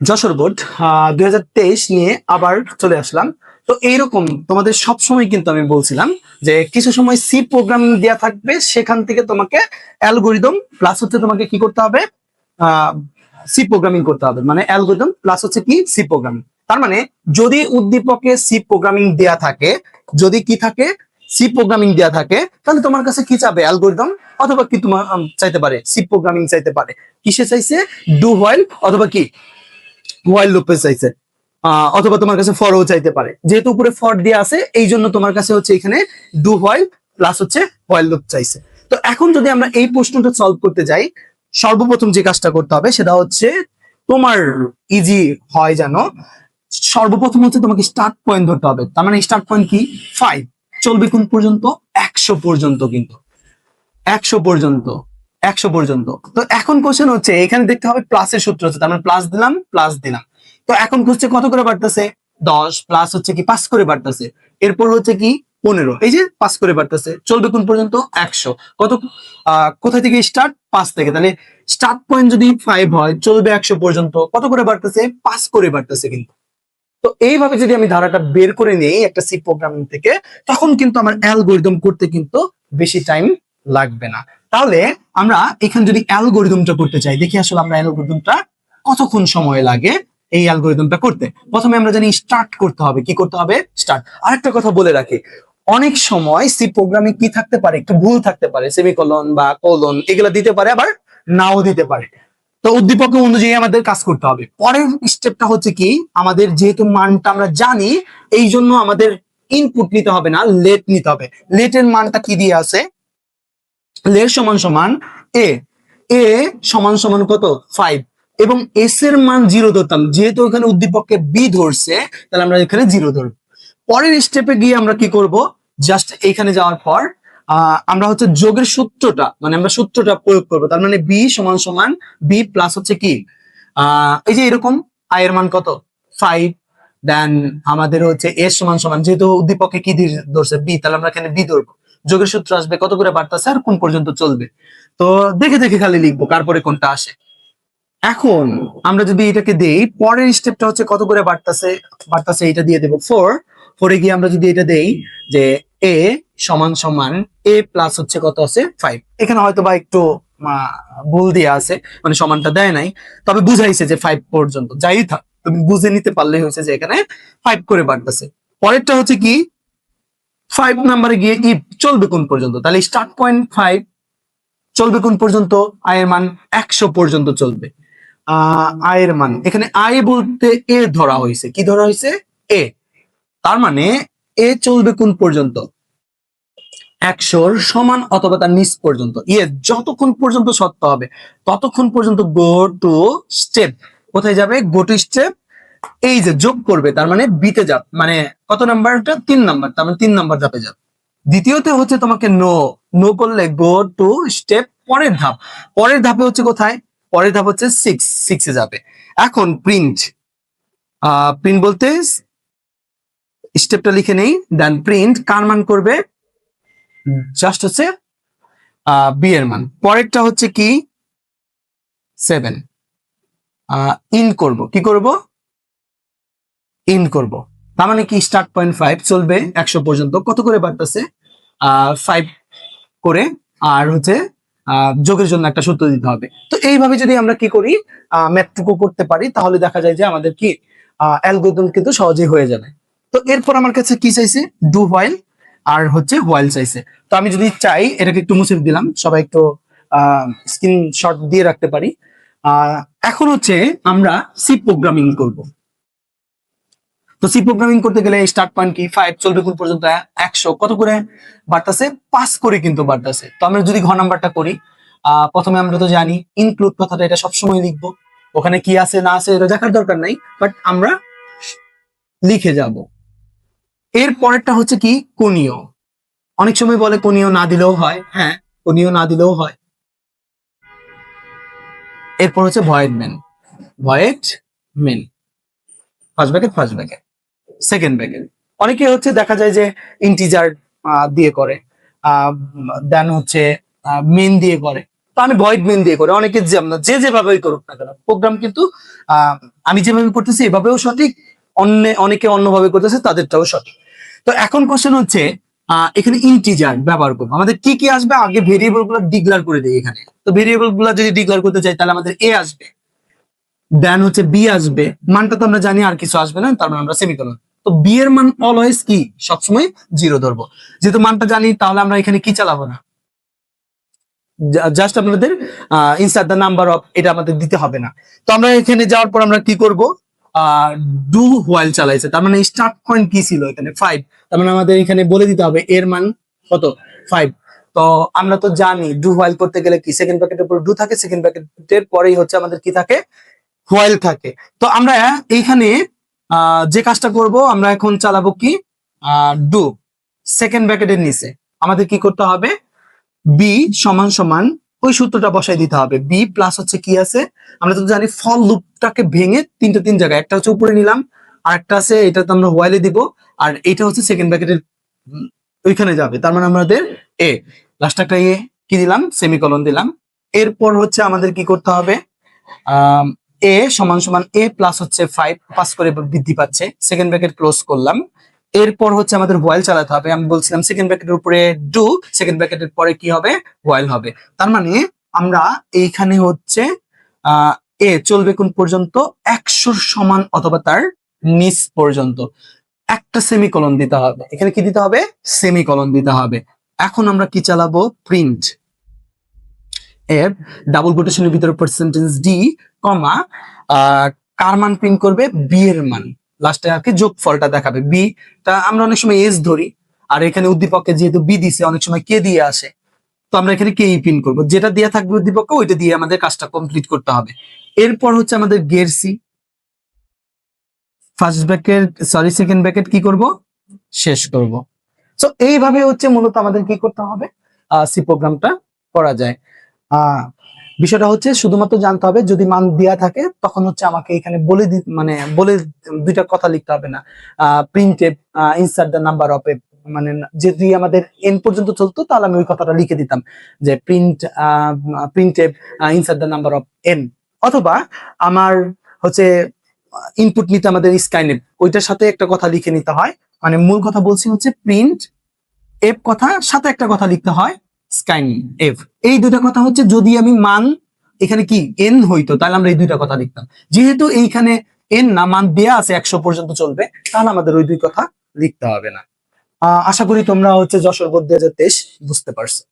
Jessore board 2023 নিয়ে আবার চলে আসলাম। তো এইরকম তোমাদের সব সময় কিন্তু আমি বলছিলাম যে কিছু সময় সি প্রোগ্রামিং দেয়া থাকবে, সেখান থেকে তোমাকে অ্যালগোরিদম প্লাস হচ্ছে তোমাকে কি করতে হবে, সি প্রোগ্রামিং করতে হবে। মানে অ্যালগোরিদম প্লাস হচ্ছে কি সি প্রোগ্রামিং। তার মানে যদি উদ্দীপকে সি প্রোগ্রামিং দেয়া থাকে, যদি কি থাকে সি প্রোগ্রামিং দেয়া থাকে, তাহলে তোমার কাছে কি চাবে অ্যালগোরিদম, অথবা কি তোমার চাইতে পারে সি প্রোগ্রামিং চাইতে পারে। কিসে চাইছে? ডু হোয়াইল অথবা কি হোয়াইল লুপে চাইছে, অথবা তোমার কাছে ফরও চাইতে পারে। যেহেতু উপরে ফর দিয়ে আছে, এই জন্য তোমার কাছে হচ্ছে এখানে ডু হোয়াইল প্লাস হচ্ছে হোয়াইল লুপ চাইছে। তো এখন যদি আমরা এই প্রশ্নটা সলভ করতে যাই, সর্বপ্রথম যে কাজটা করতে হবে সেটা হচ্ছে তোমার ইজি হয় যেন, সর্বপ্রথম হচ্ছে তোমাকে স্টার্ট পয়েন্ট ধরতে হবে। তার মানে স্টার্ট পয়েন্ট কি? 5। চলবে কোন পর্যন্ত? 100 পর্যন্ত। কিন্তু 100 পর্যন্ত, 100 পর্যন্ত। তো এখন কোশ্চেন হচ্ছে এখানে দেখতে হবে প্লাসের সূত্র হচ্ছে, তার মানে প্লাস দিলাম প্লাস দিলাম। তো এখন খুঁজছে কত করে বাড়তেছে? 10 প্লাস হচ্ছে কি 5 করে বাড়তেছে। এরপর হচ্ছে কি 15, এই যে 5 করে বাড়তেছে। চলবে কোন পর্যন্ত? 100। কত কোথা থেকে স্টার্ট? 5 থেকে। তাহলে স্টার্ট পয়েন্ট যদি 5 হয়, চলবে 100 পর্যন্ত। কত করে বাড়তেছে? 5 করে বাড়তেছে কিন্তু। তো এইভাবে যদি আমি ধারাটা বের করে নেই একটা সি প্রোগ্রামিং থেকে, তখন কিন্তু আমার অ্যালগোরিদম করতে কিন্তু বেশি টাইম লাগবে না। তাহলে আমরা এখানে যদি অ্যালগোরিদমটা করতে চাই, দেখি আসলে আমরা অ্যালগোরিদমটা কতক্ষণ সময় লাগে এই অ্যালগোরিদমটা করতে। প্রথমে আমরা জানি স্টার্ট করতে হবে। কি করতে হবে? স্টার্ট। আরেকটা কথা বলে রাখি, অনেক সময় সি প্রোগ্রামে কি থাকতে পারে, একটু ভুল থাকতে পারে, সেমিকোলন বা কোলন এগুলা দিতে পারে, আবার নাও দিতে পারে। তো উদ্দীপক অনুযায়ী আমাদের কাজ করতে হবে। পরের স্টেপটা হচ্ছে কি, আমাদের যেহেতু মানটা আমরা জানি, এই জন্য আমাদের ইনপুট নিতে হবে না, লেট নিতে হবে। লেটের মানটা কি দিয়ে আছে? লেট সমান সমান এ, এ সমান সমান কত? 5। এবং এস এর মান 0 ধরতাম, যেহেতু এখানে উদ্দীপককে বি ধরছে, তাহলে আমরা এখানে 0 ধরব। পরের স্টেপে গিয়ে আমরা কি করব, জাস্ট এখানে যাওয়ার পর আমরা হচ্ছে যোগের সূত্রটা, মানে আমরা সূত্রটা প্রয়োগ করব। তার মানে বি সমান সমান বি প্লাস হচ্ছে কি এই যে এরকম আই এর মান কত? 5। দেন আমাদের হচ্ছে এস সমান সমান, যেহেতু উদ্দীপকে কি ধরছে বি, তাহলে আমরা এখানে বি ধরবো। যোগের সূত্র আসবে কত করে বাড়তেছে আর কোন পর্যন্ত চলবে। তো দেখে দেখে খালি লিখবো কারপরে কোনটা আসে। এখন আমরা যদি এটাকে দেই, পরের স্টেপটা হচ্ছে কত করে বাড়তেছে, বাড়তেছে এটা দিয়ে দেবো 4। 4 গিয়ে আমরা যদি এটা দেই যে এ সমান সমান এ প্লাস হচ্ছে কত আছে 5। এখানে হয়তো বা একটু ভুল দিয়ে আছে, মানে সমানটা দেয় নাই, তবে বুঝাইছে যে 5 পর্যন্ত। যাই থাক, তুমি বুঝে নিতে পারলেই হয়েছে যে এখানে 5 করে বাড়তেছে। পরেরটা হচ্ছে কি 5 নাম্বারে গিয়ে ইফ চলবে কোন পর্যন্ত, তাহলে স্টার্ট পয়েন্ট 5, চলবে কোন পর্যন্ত? আয়ের মান 100 পর্যন্ত চলবে। আয়ের মান এখানে আয় বলতে এ ধরা হয়েছে। কি ধরা হয়েছে? এ। তার মানে এ চলবে কোন পর্যন্ত? 100 সমান অথবা তার নিচ পর্যন্ত। যতক্ষণ পর্যন্ত সত্য হবে ততক্ষণ পর্যন্ত গো টু স্টেপ। কোথায় যাবে? Go to step. এই যে যোগ করবে, তার মানে বিতে যাবে, মানে কত নাম্বারটা? 3 নাম্বার, তার মানে 3 নাম্বার ধাপে যাবে। দ্বিতীয়তে হচ্ছে তোমাকে নো, নো করলে গো টু স্টেপ, পরের ধাপ। পরের ধাপে হচ্ছে কোথায়? পরের ধাপ হচ্ছে 6 এ যাবে। এখন প্রিন্ট, প্রিন্ট বলতে স্টেপটা লিখে নেই। দেন প্রিন্ট কার মান করবে? জাস্ট হচ্ছে বি এর মান। পরেরটা হচ্ছে কি 7, ইন করব। কি করব? ইন করব। তার মানে কি স্টার্ট পয়েন্ট 5, চলবে 100 পর্যন্ত। কত করে বাড়তেছে? 5 করে। আর হচ্ছে যোগের জন্য একটা সূত্র দিতে হবে। তো এইভাবে যদি আমরা কি করি, ম্যাথটুকু করতে পারি, তাহলে দেখা যায় যে আমাদের কি অ্যালগরিদম কিন্তু সহজেই হয়ে যাবে। তো এরপর আমার কাছে কি চাইছে? ডু হোয়াইল আর হচ্ছে হোয়াইল চাইছে। তো আমি যদি চাই এটাকে একটু মুছে দিলাম, সবাই একটু স্ক্রিনশট দিয়ে রাখতে পারি। এখন হচ্ছে আমরা সি প্রোগ্রামিং করব। তো সি প্রোগ্রামিং করতে গেলে স্টার্ট পয়েন্ট কি 5, চলবে কোন পর্যন্ত? 100। কত করে বাড়তেছে? 5 করে কিন্তু বাড়তেছে। তো আমরা যদি ঘ নাম্বারটা করি, প্রথমে আমরা তো জানি ইনক্লুড কথাটা, এটা সবসময় লিখবো। ওখানে কি আছে না আছে এটা দেখার দরকার নাই, বাট আমরা লিখে যাব। এর পরেরটা হচ্ছে কি কোণীয়। অনেক সময় বলে কোণীয় না দিলেও হয়, হ্যাঁ কোণীয় না দিলেও হয়। এরপর হচ্ছে void main, void main, first bracket first bracket, second bracket. অনেকে হচ্ছে দেখা যায় যে ইন্টিজার দিয়ে করে, দেন হচ্ছে মেন দিয়ে করে। তো আমি ভয়েড মেইন দিয়ে করি, অনেকে যে যেভাবেই করুক না কেন প্রোগ্রাম কিন্তু আমি যেভাবে করতেছি এভাবেও সঠিক, অনেকে অন্যভাবে করতেছে তাদেরটাও সঠিক। তো এখন কোশ্চেন হচ্ছে এখানে ইন্টিজার ব্যবহার করবো, আমাদের কি কি আসবে আগে ভেরিয়েবল গুলো ডিক্লেয়ার করে দিই এখানে। তো ভেরিয়েবল গুলো যদি ডিক্লেয়ার করতে চাই তাহলে আমাদের এ আসবে, দেন হচ্ছে বি আসবে, মানটা তো আমরা জানি আর কিছু আসবে না, তার মানে আমরা সেমিকোলন। তো বি এর মান অলওয়েজ কি সবসময় 0 ধরবো, যেহেতু মানটা জানি তাহলে আমরা এখানে কি চালাবো না, জাস্ট আপনাদের ইনসার্ট দ্য নাম্বার অফ এটা আমাদের দিতে হবে না। তো আমরা এখানে যাওয়ার পর আমরা কি করব, ডু হোয়াইল চালাইছে, তার মানে স্টার্ট পয়েন্ট কি ছিল এখানে 5, তার মানে আমাদের এখানে বলে দিতে হবে এর মান কত 5। তো আমরা তো জানি ডু হোয়াইল করতে গেলে কি সেকেন্ড ব্র্যাকেটের উপর ডু থাকে, সেকেন্ড ব্র্যাকেটের পরেই হচ্ছে আমাদের কি থাকে, হোয়াইল থাকে। তো আমরা এইখানে যে কাজটা করব, আমরা এখন চালাবো কি, ডু সেকেন্ড ব্র্যাকেটের নিচে আমাদের কি করতে হবে, বি সমান সমান ওই সূত্রটা বসাই দিতে হবে, বি প্লাস হচ্ছে কি আছে, আমরা তো জানি ফল লুপটাকে ভেঙে তিন জায়গায়, একটা হচ্ছে উপরে নিলাম, আর একটা আছে এটা তো আমরা হোয়াইলে দিব, আর এটা হচ্ছে সেকেন্ড ব্র্যাকেটের ওইখানে যাবে, তার মানে আমাদের এ লাস্ট একটা এ কি দিলাম, সেমিকোলন দিলাম। এরপর হচ্ছে আমাদের কি করতে হবে, এ সমান সমান এ প্লাস হচ্ছে 5 পাস করে বৃদ্ধি পাচ্ছে, সেকেন্ড ব্র্যাকেট ক্লোজ করলাম। এরপর হচ্ছে আমাদের হোয়াইল চালাতে হবে, আমি বলছিলাম সেকেন্ড ব্র্যাকেটের উপরে ডু, সেকেন্ড ব্র্যাকেটের পরে কি হবে, হোয়াইল হবে। তার মানে আমরা এইখানে হচ্ছে এ চলবে কোন পর্যন্ত, 100 সমান অথবা তার নিচ পর্যন্ত, একটা সেমিকোলন দিতে হবে, এখানে কি দিতে হবে, সেমিকোলন দিতে হবে। এখন আমরা কি চালাবো, প্রিন্ট এফ ডাবল কোটেশনের ভিতরে পার্সেন্টেজ ডি কমা কার মান প্রিন্ট করবে, বি এর মান, লাস্টে আর কি যোগফলটা দেখাবে, বি টা আমরা অনেক সময় এস ধরি, আর এখানে উদ্দীপককে যেহেতু বি দিছে অনেক সময় কে দিয়ে আসে, তো আমরা এখানে কে প্রিন্ট করবো, যেটা দেয়া থাকবে উদ্দীপককে ওইটা দিয়ে আমাদের কাজটা কমপ্লিট করতে হবে। এরপর হচ্ছে আমাদের গের C, first bracket sorry second bracket কি করব, শেষ করব। সো এইভাবে হচ্ছে মূলত আমাদের কি করতে হবে, সি প্রোগ্রামটা করা যায়। বিষয়টা হচ্ছে শুধুমাত্র জানতে হবে যদি মান দেয়া থাকে তখন হচ্ছে আমাকে এখানে মানে বলে দুইটা কথা লিখতে হবে না, print F insert the number of F, মানে যদি আমাদের এন পর্যন্ত চলতো তাহলে আমি ওই কথাটা লিখে দিতাম যে print F insert the number of N, অথবা আমার হচ্ছে ইনপুট নিতে আমাদের স্কাইনেপ ওইটার সাথে একটা কথা লিখে নিতে হয়, মানে মূল কথা বলছি হচ্ছে প্রিন্ট এফ কথা সাথে একটা কথা লিখতে হয় স্কাইন এফ, এই দুইটা কথা হচ্ছে যদি আমি মান এখানে কি এন হইতো তাহলে আমরা এই দুইটা কথা লিখতাম, যেহেতু এইখানে এন না মান দেয়া আছে 100 পর্যন্ত চলবে, তাহলে আমাদের ওই দুই কথা লিখতে হবে না। আশা করি তোমরা হচ্ছে যশোর বোর্ড 2023 বুঝতে পারছো।